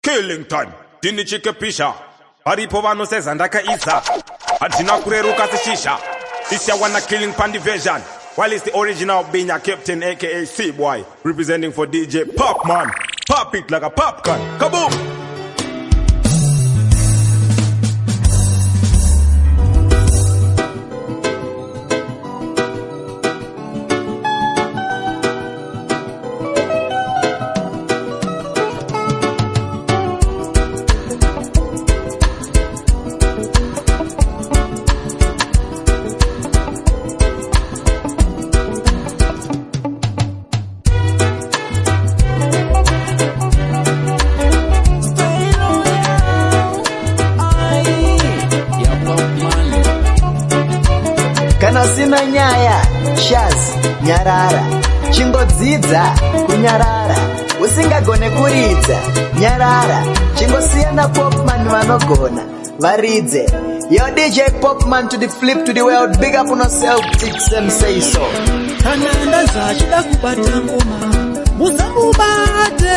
Killing time. Dini chike pisha. Aripo vano seza ndaka isa. Adina kureruka sishisha. This ya wanna killing pan division. While it's the original being a captain aka C-boy. Representing for DJ Popman. Pop it like a popcorn. Kaboom! Sina nyaya, shaz, nyarara. Chingodzidza, kunyarara. Usingagone kuridza, nyarara. Chingosiyana Popman vanogona, varidze. Yo DJ Popman to the flip to the world. Big up on yourself, tics and say so. Kananda zachida kubata ngoma, musamubate.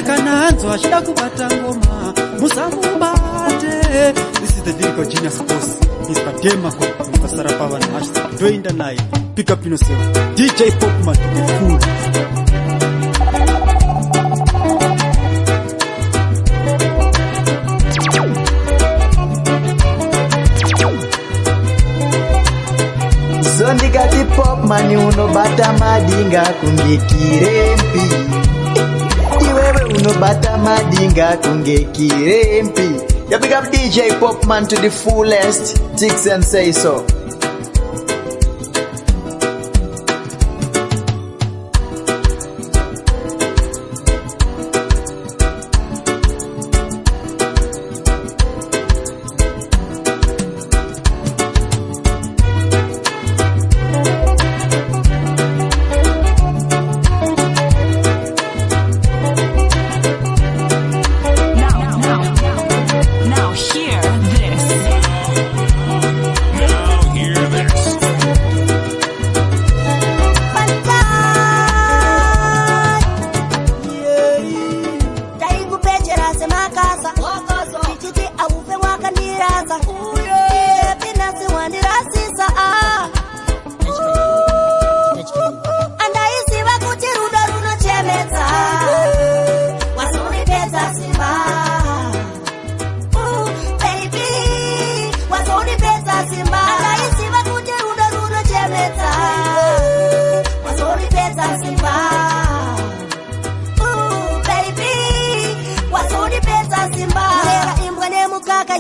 Kananzo achida kubata ngoma, musamubate. This is the lyrical genius boss. Mr. Demako, Mr. Sarapava and hashtag doing the night. Pick up yourself. DJ Popman, the fool. Zondikati Popman unobata madinga kungekirempi. Iwewe unobata madinga kungekirempi. You pick up DJ Popman to the fullest. Tics and say so.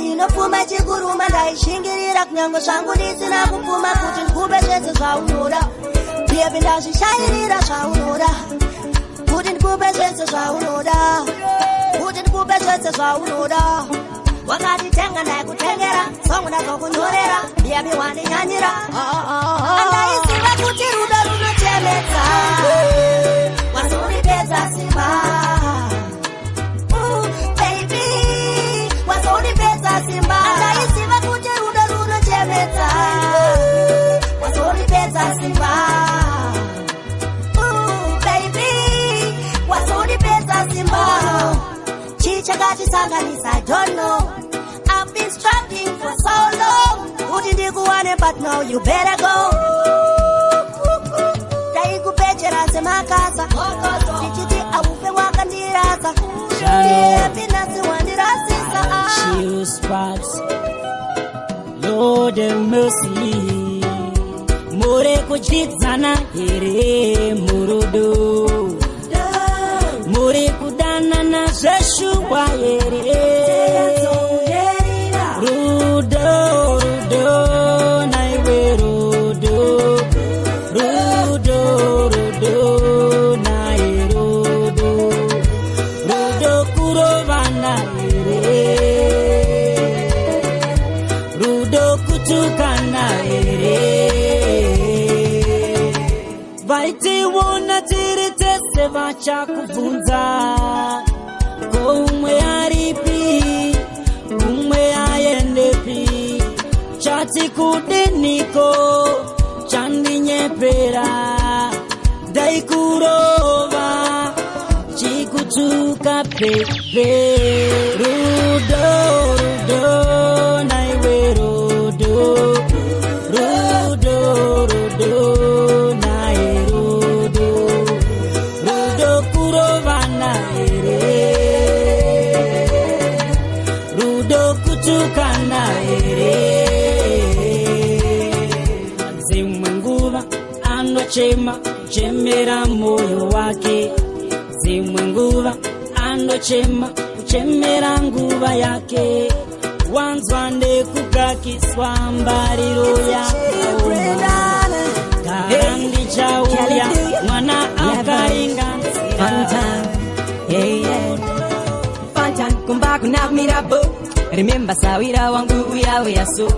Inofuma chiguruma ndaishingirira kunyango zvangu ndisina kupfuma kuti ndikupe zvese zvaunoda ndiye ndazvishairira zvaunoda kuti ndikupe zvese zvaunoda kuti ndikupe zvese zvaunoda wakatitenga ndaikutengera songo ndazokunyorera ndiye wandinyanyira andaiziva kuti rudo runochemedza wazondipedza simba simba ndaisiva kuti rudo runochemedza wazondipedza simba baby wazondipedza simba chichakatisanganisa I don't know I've been struggling for so long kuti ndikuwane but now you better go ndaikupechera semakasa ndichiti aupe wakandirasa pinasi wandirasisa you spots, Lord have mercy. More kuchidzana here murudo, more kudana na zveshuwa here. Rudo, rudo, naiwe rudo, rudo, rudo, nai rudo, rudo kurovana here. Vaitiwona tiri tese vachakubvunza kumwe aripi kumwe aendepi chati kudiniko chandinyepera daikurova chikutuka Ruka pepe Rudo Rudo Naiwe Rudo Rudo Rudo Nai Rudo Rudo Kurova Naire Rudo Kutuka Naire Zimwenguva Anochema Chemera moyo wake Zimwe nguva anochema kuchemera nguva yake wanzwande kukakiswa mbariro ya kandi chauya mwana akainga Fantan kumbaku na mirabo remember sawira wangu yawe yaso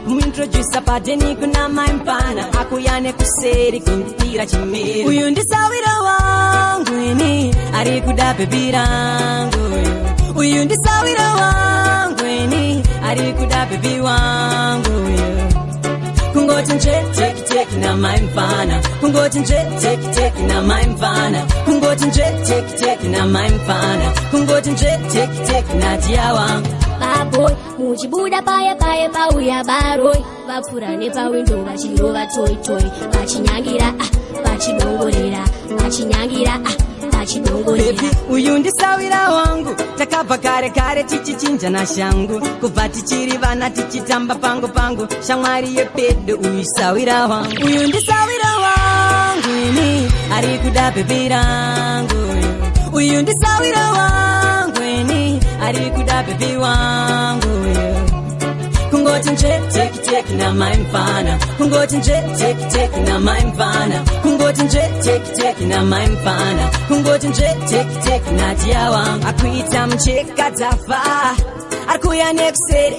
Muintroduce padeni kuna maimpana akuyane kuseri kumpira chimiri uyu ndisawira wangu ini ari kuda bebi rangu uyu ndisawira wangu ini ari kuda bebi wangu kungoti nje take na maimpana kungoti nje take na maimpana kungoti nje take na maimpana kungoti nje take na dia wangu Baboy, muchibuda paya pauya baroi vapfurane pawindo vachirova toy vachinyangira vachidongorera vachinyangira vachidongorera uyu ndisawira wangu takabva kare tichichinja na shangu kubva tichiri vana tichitamba pangu shamwari yepedo uyu sawira wangu uyu ndisawira wangu ini ari kuda bebi rangu uyu ndisawira wangu ini ari kuda bebi wangu kungoti nje take na maimpana kungoti nje take na maimpana kungoti nje take na maimpana kungoti nje take na dia wangu akuita mcheka dzafa arikuya nekuseri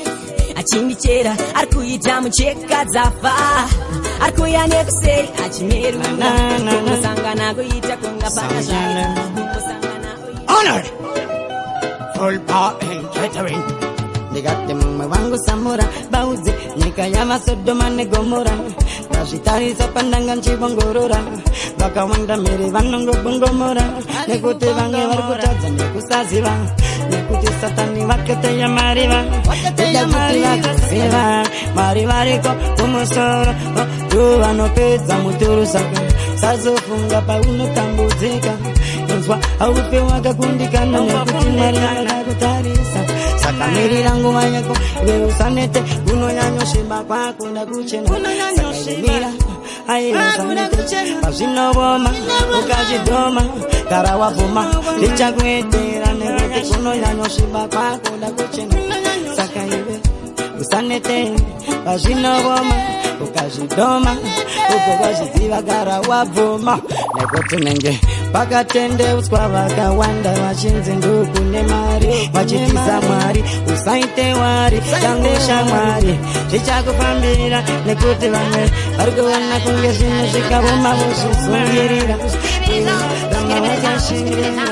achindichera arikuita mcheka dzafa arikuya nekuseri achimeruna kumusangana kuita kunga pana zvai Honored full power and catering. Ndikati mumwe wangu samura bauze nyika ya Sodoma ne Gomora kazvitarisa pandanga nchivongorora vakawanda miri vanongobongomora nekuti vamwe vari kutadza nekusaziva nekuti satani vaketeya mariva ida kuti vakuziva mari variko kumusoro ndo vanopedza mutoro saka sazofunga paunotambudzika nzwa aupe wakakundikana nekuti mwari akakutarisa saka mirira nguva yako iwe usanete unonyanyoshiba kwako ndakuchena sakaimira aiusanete pazvinovoma ukachidhoma gara wabvuma ndichakuitira nekuti unonyanyoshiba kwako ndakuchena saka iwe usanete pazvinovoma ukazvidhoma ukokazvidziva gara wabvuma nekuti nenge pakatendeutswa vakawanda vachinzi ndokune mari vachitiza mwari usaite wari changusha mwari zvichakufambira nekuti vamwe vari kuona kunge zvinhu zvikavoma vozvizungirira vamwe vachashingirira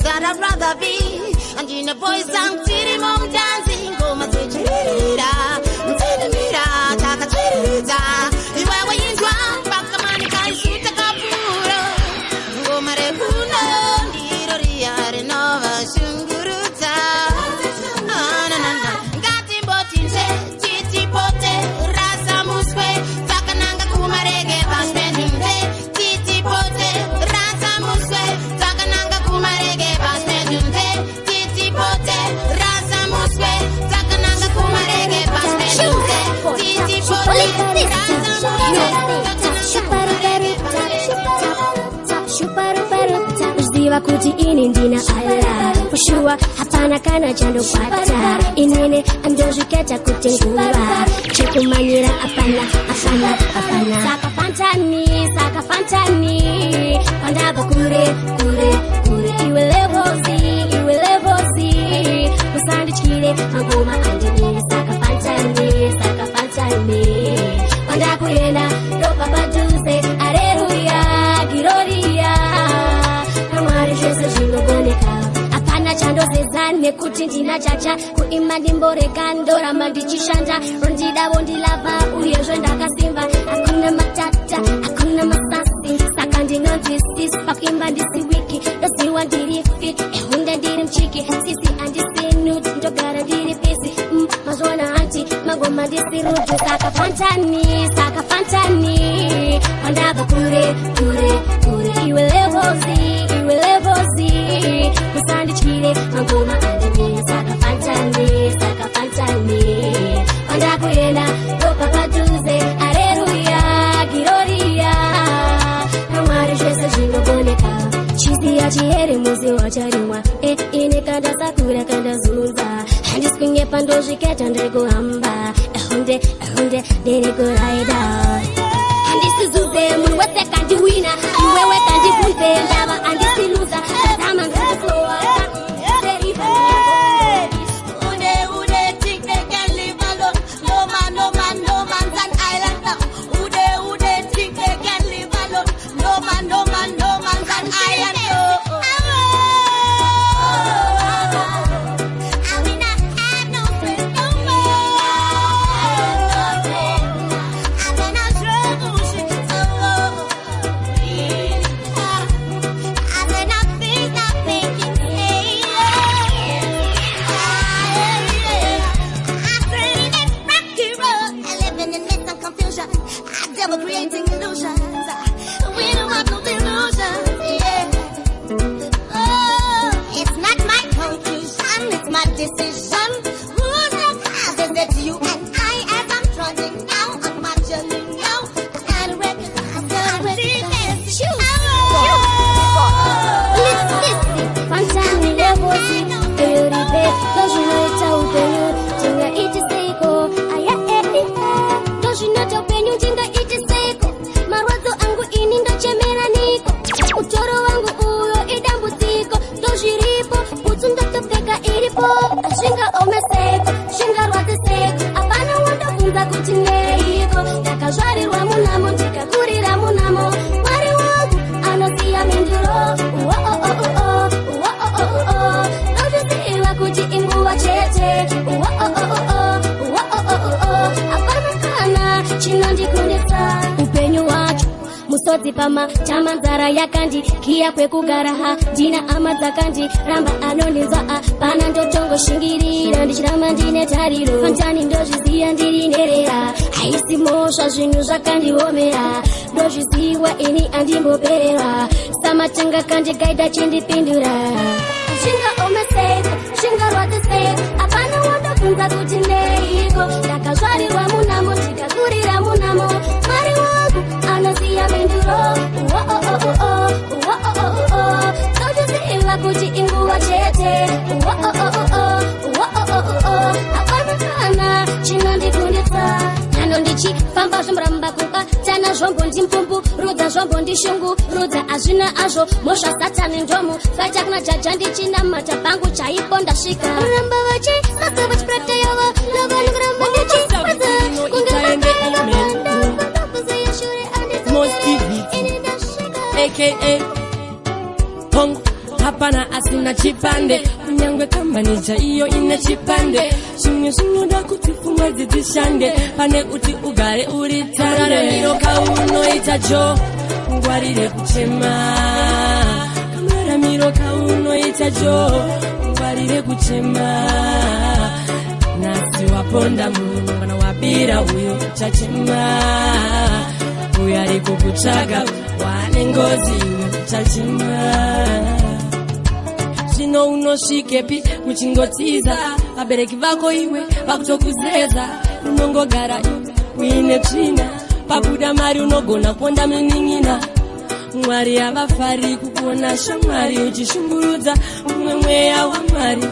that I'd rather be. And you know boys and titty mom dancing, go my titty-da, titty-da, taka-titty-da. You are way in drum, back the money, guys, you take a puro. Go my repuno, niro riare nova, shunguruta. Na. Gati botinse, titi pote, rasa musque, takananga kumarege, basmendunde, titi pote, rasa musque, takananga kumarege. Titi pote, rasa musque, Ndoziva kuti ini ndina ala Fushua hapana kana chando kwata Inene andozviketa kutenguva Chekumanyira apana Saka fantani Pandaba kure Iwe levozi Kusandi chile Magoma andini Saka fantani Pandakuyena Ropa paduse Aleluya Giroria Namwari shwese zvinoboneka Apana chando zezane kuti ndina chacha Kuima ndimboreka ndorama ndichishanda Rondidavo ndilava uyezve ndakasimba Hakuna matata, hakuna masasi Saka ndinonzwisisa pakuimba ndisi wiki Ndoziwa ndiri fit, ehunde ndiri mchiki Sisi andisi nude, ndogara ndiri busy Mazwana anti, magoma ndisi rudu Saka fantani Pandaba kure Iwe levozi Kusandi chile, magoma andini Saka fantani Pandakuyena, ropa paduze Aleluya, giroria Namwari shwese zvinoboneka Chizi achihere muzi wacharimwa Ine kanda sakura kanda zunza Handiskunyepa ndozviketa ndirikuhamba Ehunde ndirikuraida Handisizuze munhu wese kandiwina Iwewe kandibvunze ndava andisiluza Zama ndikuflowa creating illusions. We don't want no illusions, yeah. Oh, it's not my conclusion, it's my decision. Who's not have is it you and I as I'm trudging now on my journey now. And recognize Fantani levozi, Euribe, Dojinoita upenyu, Tinga iti seiko, aya Dojinoita upenyu, Tinga iti seiko, Marwazo angu ini ndo chemera niko, Utoro wangu uyo idambutiko, Dojiripo, Utsundo topeka iripo, Ashinga omeseko, Shinga rwate seko, Apana wanda funza kutineiko, Takajwari wa munamo, Tikakurira munamo, Mwari wangu, Anosia minduro, kuti inguwa chete apana kana chinondikundisa upenyu wacho musodzi pama tamanzara yakandi kia kwekugaraha ndina ama dzakandi ramba anondinzwa apana ndotongoshingirira ndichirama ndine tariro fantani ndozviziya ndiri nerera haisi mosva zvinhu zvakandiomera ndozviziwa ini andimboperera samatenga kandigaida chindipindura Shinga omeseko, shinga rwate seko Apana wanda funza kuti neiko Takazwarirwa munamo, tikakurira munamo Mwari wangu, anoziya minduro Tojuziva kuti inguwa chete Apana kana, chinondikundisa Nano ndichi, famba zvomuramba kupa Tana zvombo ndimpumbu, rudza zvombo ndishungu Rudza azvina azvo, mosha satani ndomu Faita kuna jaja ndichina mata pangu chaipo ndasvika Ramba vachi, sasa vachiprateyovo Lova nukuramba ndichi, wata Kunga aka Pongo hapana asina chipande kunyangwe kambanija iyo ine chipande shimwe zvinoda kuti pfungwa dzidzishande pane kuti ugare uri tararamiro kaunoita jo ngwarire kuchema kamararamiro kaunoita jo ngwarire kuchema nasi waponda munhu kana wabira uyo chachema uyo ari kukutsvaga wane ngozi uyo chachema zvino unosvikepi uchingotiza vabereki vako iwe vakutokuzeza unongogara iwe uine tsvina pabuda mari unogona kuponda minin'ina Mwari avafari kukuona shamwari uchishungurudza umwe mweya waMwari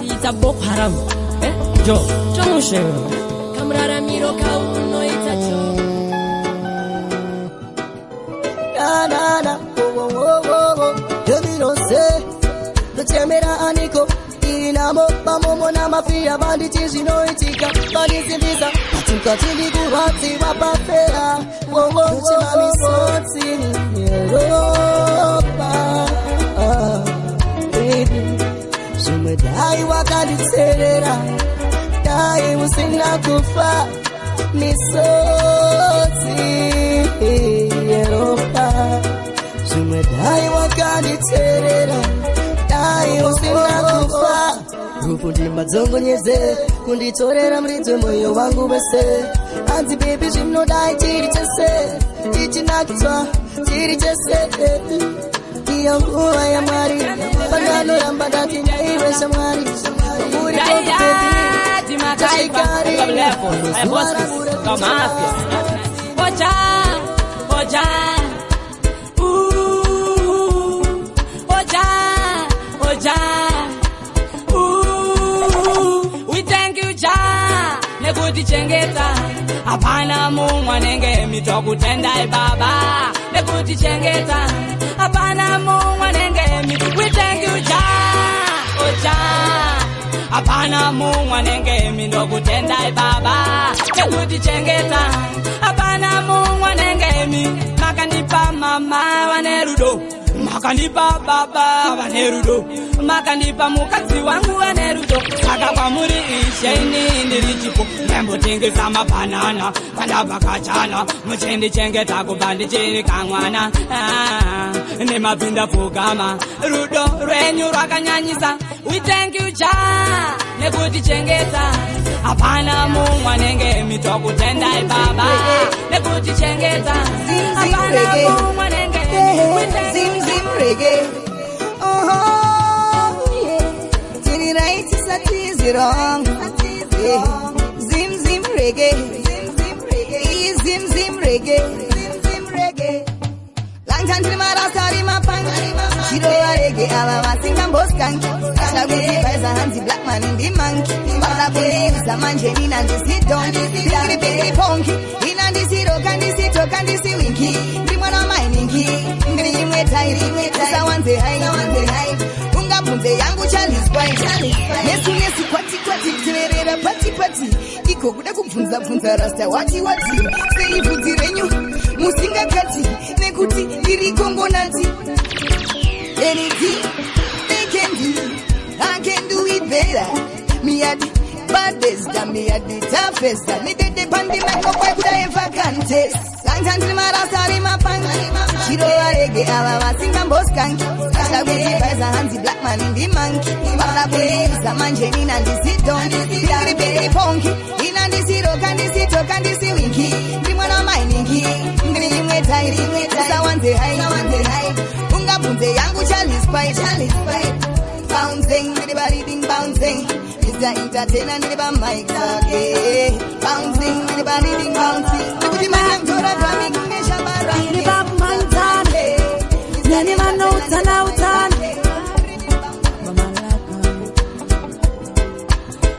ita Boko Haram jo tomushewo kamuraramiro kaunoita cho na Yomirose Luchemera aniko Inamo Mamomo na mafia banditi zinoitika Bandizimbiza Patika tili kuhati wapapea Luchema misoti Europa Baby Sumedai wakaditerera Dai usina kufa Misoti Europa Sumedai wakaditerera Dai usina kufa Rufundi mazongo nyeze Kunditorera mridwe moyo wangu bese Anti baby zvinodai chiri chese Tichinakitwa chiri chese Iyo nguva ya Mwari Pagano ramba dati naiwe shamwari Uri koku baby Tachikari Oja Oja We thank you Jah nekutichengeta hapana mumwe nenge mitokutenda baba nekutichengeta hapana mumwe nenge we thank you Jah Oja hapana mumwe nenge mitokutenda baba nekutichengeta hapana mumwe nenge makanipa mama wanerudo makanipa baba wanerudo makanipa mukadzi wangu wanerudo saka kwamuri isheni ndirichipo ndembotengesa mabanana kana vakachana muchendichengeta kubandichiri kamwana nemapinda pfugama rudo rwenyu rwakanyanyisa we thank you Jah nekutichengeta hapana mumwe nenge mitokutendai baba nekutichengeta hapana mumwe nenge Zim reggae oh yeah Tini right is a teasy wrong Zim reggae Zim reggae Lang time to my story my punk Shiro reggae ala wasinga mboskanki Shaguzi baisa hanzi black man in the monkey Bala police a manjeni nandisi donkey Dingri pili ponki Inandisi roka kandisi winki Ndimwana maininki Ngri imwe tairi Usa wanze hai Unga bunze yangu Charlie's White Nesu kwati Tinerera pati Iko kuda kufunza rasta wati Sei futi renyu Musinga kati Nekuti iri kongo nati Anything they can do I can do it better Me at the baddest Me at the toughest Me did the pandi like no boy could I ever contest Lang time to my rasta my pang Shiro reggae ala wasinga mboskanki Shaguzi baisa hanzi black man in the monkey Bala police a manjeni nandisi donkey Dingri pili ponki Inandisi roka kandisi winki Ndimwana maininki Ngri imwe tairi Usa wanze hai Unga bunze yangu Charlie's White Bouncing, everybody ding bouncing Mr. Entertainer, niliba mic okay Bouncing, everybody ding bouncing Nikuti man tora drami kungesha barangi niliba mantane nani mano utane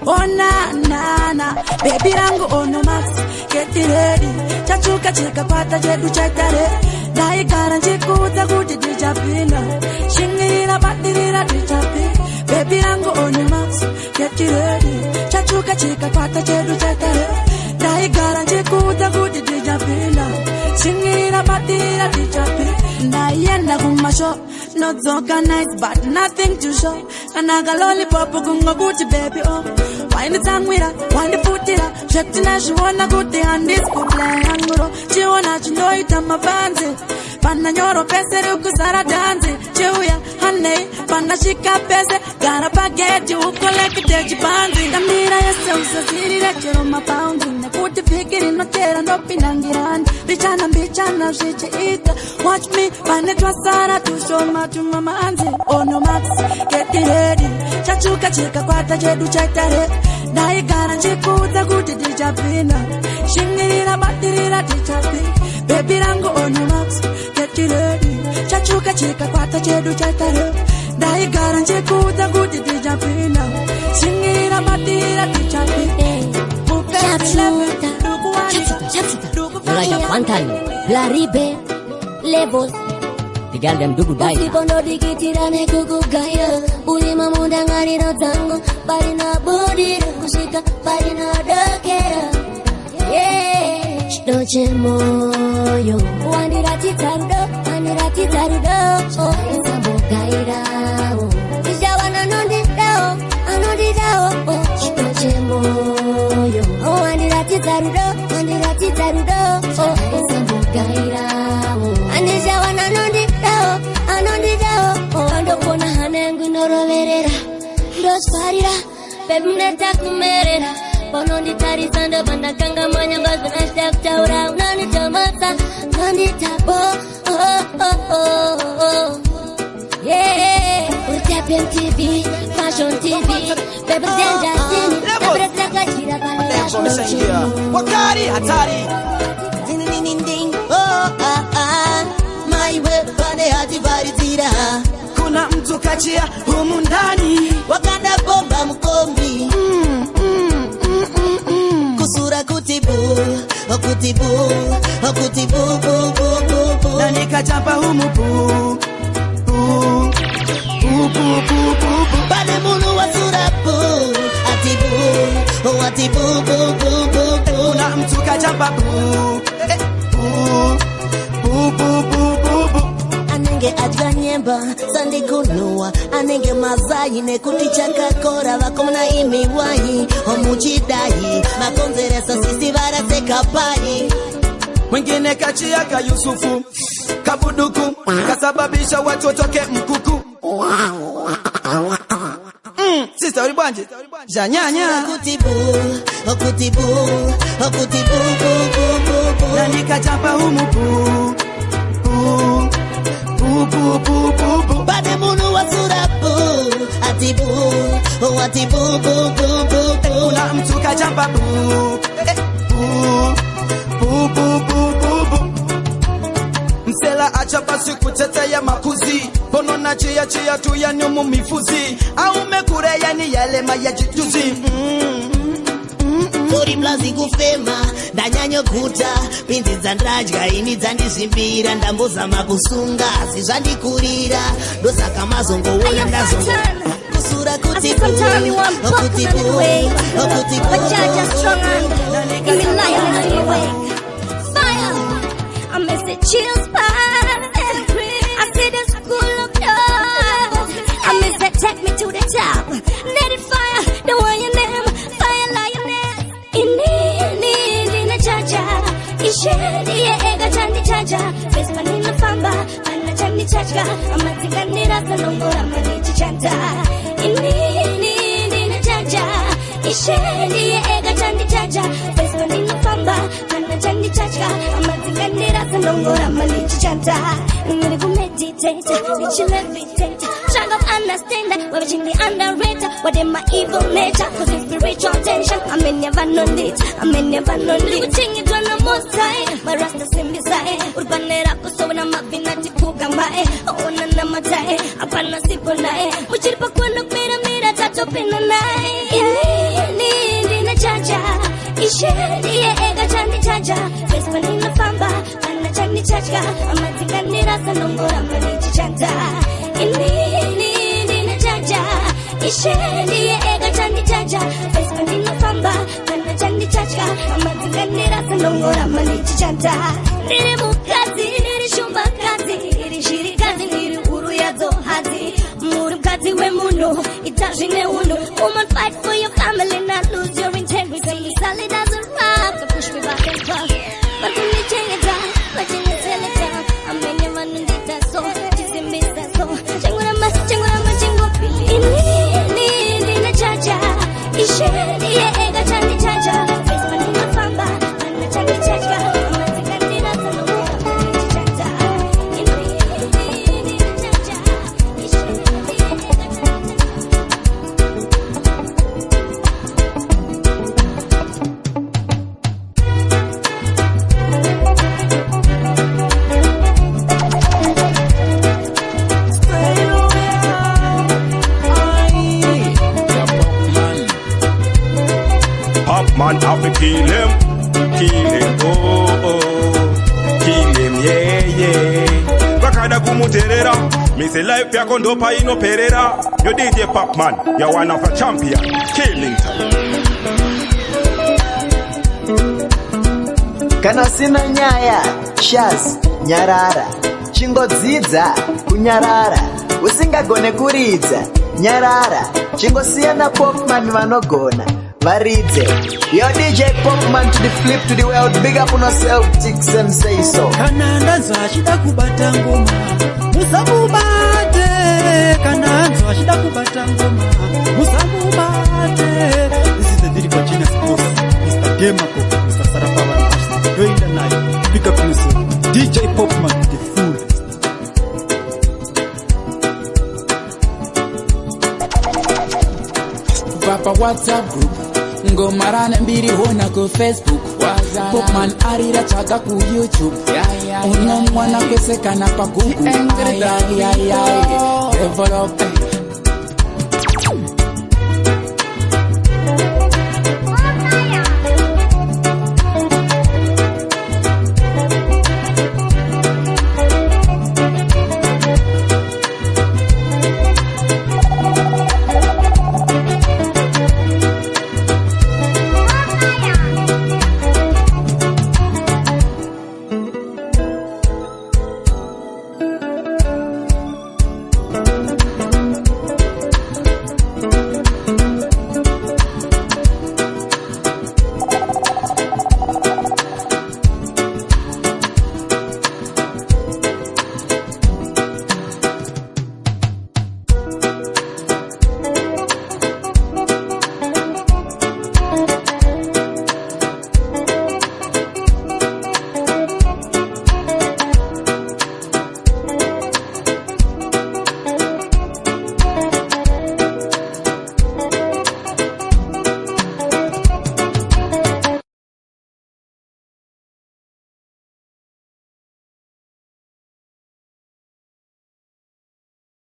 Ona na baby rangu ono max get ready chachuka cheka pata jedu chaitare dai garanti kuta kuti dijapina shingirira badirira dijapi baby rangu ono max get ready chachuka cheka pata jedu chaitare dai garanti kuta kuti dijapina shingirira badirira dijapi naienda kumasho not organized but nothing to show kanaga lollipop kungo kuti baby oh Wind the tongue with her, wind the foot with her. Shetina, she wanna go there and this good languro. She wanna know it on my fancy. Panna nyoro pese ruku sara dance. Chewiya, honey, panna shika pese. Gotta baguette you collect it at your panty. Namira yesa usasiri lecture on my pounds. Na kuti fikiri no tera no pinangiran. Bichana shiche ita. Watch me, pane twasara to show my to mama anzi. Oh no max, get it ready. Chachuka chika kwata jedu chaitare. Dai garanti kuta kuti dijapina Shingirira badirira dijapi Baby rangu ono max Get chiredi chachuka chika kwata chedu chatare dai garanje kuta kuti tijapina singira matira tichapina Raja Pantan, Laribe, Levels. The girl them do die. Usipondo dikitirane kukugaya. Ulima munda ngari no tango. Bari na body kushika, bari na dokera. Yeah, shdoche moyo. Wandirati tarudo. Oh, isabo gaira. Ijawana nondi dao. Oh, shdoche moyo. Oh, wandirati tarudo. Oh, isabo gaira. Anijawana nondi dao. Oh, ando kona hanengu noroverera. Dos parira. Pebuneta kumerera. Bonondi tari sando banda kanga manya bazu hashtag taura. Unani tamasa. Nandi tabo. Oh. Yeah, Riddim TV, Fashion TV, Baby Danger Cine, Baby Takachira Bala. Wakari hatari. Ding. Oh, my web bane hati baritira. Kuna mtu kachia humu ndani. Wakanda bomba mkombi. Kusura kutibu. Na nikajamba humu bu. Bale munu wa surabu. Atibu. Kuna mtu kajamba bu. Anenge ajwa nyemba sandi kunua anenge mazayi ne kutichaka kora bakomna imiwahi omuchidai makonzeresa sisi baraseka pai mwingine kachia ka Yusufu kabuduku kasababisha watu watoke mkuku. Sister ulibanje janyanya okutibu na nikajamba humu bu. Bade munu wa surabu atibu. Kuna mtu kajamba bu. Msela acha basi kutetea makuzi. Pono na chia tu ya nyumu mifuzi. Au mekure yani yale maya jituzi. Tori blazi kufema ndanyanyo kuta pinzi dzandrajya ini dzandizimbira ndamboza makusunga sizvandikurira ndosaka mazongo wona ndazongo kusura kuti I miss the chills part. I see the school of doors. I miss that take me to the top. Let it fire, the one you name, fire lioness. In a chacha, ishedi ega chandi chacha. Best man in the famba, and a chandi chacha. I'm a tiganira salongora manichi chanta. In a chacha, ishedi ega chandi chacha. Best man in the famba, and a chandi chacha. I'm a tiganira salongora manichi chanta. When you meditate, did you levitate? Trying to understand that we're watching the underrated. What in my evil nature? Cause it's spiritual tension. I may never know it. We're changing it on the most time. My rasta slim beside. Urbanera, so when I'm up in that puka mae. Oh, na matai. Apana siponai. Muchirpa kwano mira tato pina nai. In a chacha. Ishedi ega chandi chacha. Best man in the famba. Ana chandi chacha. I'm a tiganira salongora manichi chanta. In a chacha. Ishedi ega chandi chacha. Best man in the famba. Ana chandi chacha. I'm a tiganira salongora manichi chanta. Niri mukazi, niri shumba kazi, niri shiri kazi, niri uru ya zohazi. Muru kazi we muno, itajine uno. Woman fight for your family, not lose your integrity. Solid as a rock, to push me back and forth. But when you change it down, but when you tell it down, I'm in your man and it's so, just in me that's so. Changurama, in a chacha, ishedi ega chandi chacha. Face man in a famba, and a chandi chacha. I'm a tiganira salongora chanta. In a chacha, ishedi ega chandi chacha. kill him, oh, kill him, yeah. Bakada kumuterera, me say life yako ndopa inoperera. You DJ Popman, you're one of a champion, killing time. Kana sina nyaya, Shaz, nyarara. Chingodzidza, kunyarara. Usingagone kuridza, nyarara. Chingosiyana Popman vanogona, varidze. Yo DJ Popman to the flip to the world. Big up on yourself, chicks and say so. Kana ndanzwa achida kubata ngoma, musamubate. Kana ndanzwa achida kubata ngoma, musamubate. This is the lyrical genius boss, Mr. Demako, Mr. Sarapava and Ashton. During the night, pick up yourself, DJ Popman, the fool. Papa WhatsApp group ngomarana mbiri hona ku Facebook Popman arira chaga ku YouTube uno mwana kwesekana pa Google develop